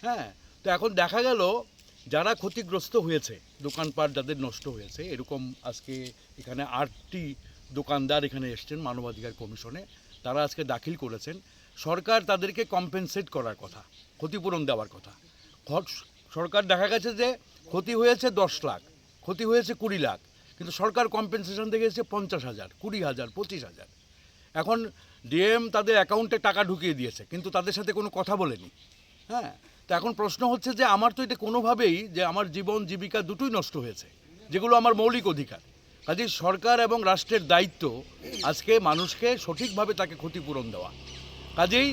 হ্যাঁ, তো এখন দেখা গেল যারা ক্ষতিগ্রস্ত হয়েছে, দোকানপাট যাদের নষ্ট হয়েছে, এরকম আজকে এখানে 8টি দোকানদার এখানে এসছেন মানবাধিকার কমিশনে। তারা আজকে দাখিল করেছেন সরকার তাদেরকে কম্পেনসেট করার কথা, ক্ষতিপূরণ দেওয়ার কথা। সরকার দেখা গেছে যে ক্ষতি হয়েছে 10 লাখ, ক্ষতি হয়েছে 20 লাখ, কিন্তু সরকার কম্পেনসেশন দেখেছে 50,000, 20,000, 25,000। এখন ডিএম তাদের অ্যাকাউন্টে টাকা ঢুকিয়ে দিয়েছে, কিন্তু তাদের সাথে কোনো কথা বলেনি। হ্যাঁ, তো এখন প্রশ্ন হচ্ছে যে আমার তো এটা কোনোভাবেই, যে আমার জীবন জীবিকা দুটোই নষ্ট হয়েছে, যেগুলো আমার মৌলিক অধিকার। কাজেই সরকার এবং রাষ্ট্রের দায়িত্ব আজকে মানুষকে সঠিকভাবে তাকে ক্ষতিপূরণ দেওয়া। কাজেই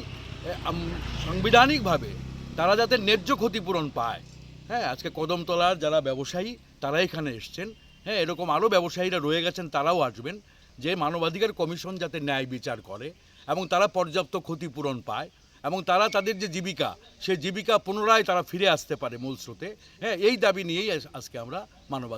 সাংবিধানিকভাবে তারা যাতে ন্যায্য ক্ষতিপূরণ পায়। হ্যাঁ, আজকে কদমতলার যারা ব্যবসায়ী তারা এখানে এসছেন, হ্যাঁ, এরকম আরও ব্যবসায়ীরা রয়ে গেছেন, তারাও আসবেন, যে মানবাধিকার কমিশন যাতে ন্যায় বিচার করে এবং তারা পর্যাপ্ত ক্ষতিপূরণ পায় এবং তারা তাদের যে জীবিকা, সেই জীবিকা পুনরায় তারা ফিরে আসতে পারে মূল স্রোতে। হ্যাঁ, এই দাবি নিয়েই আজকে আমরা মানবাধিকার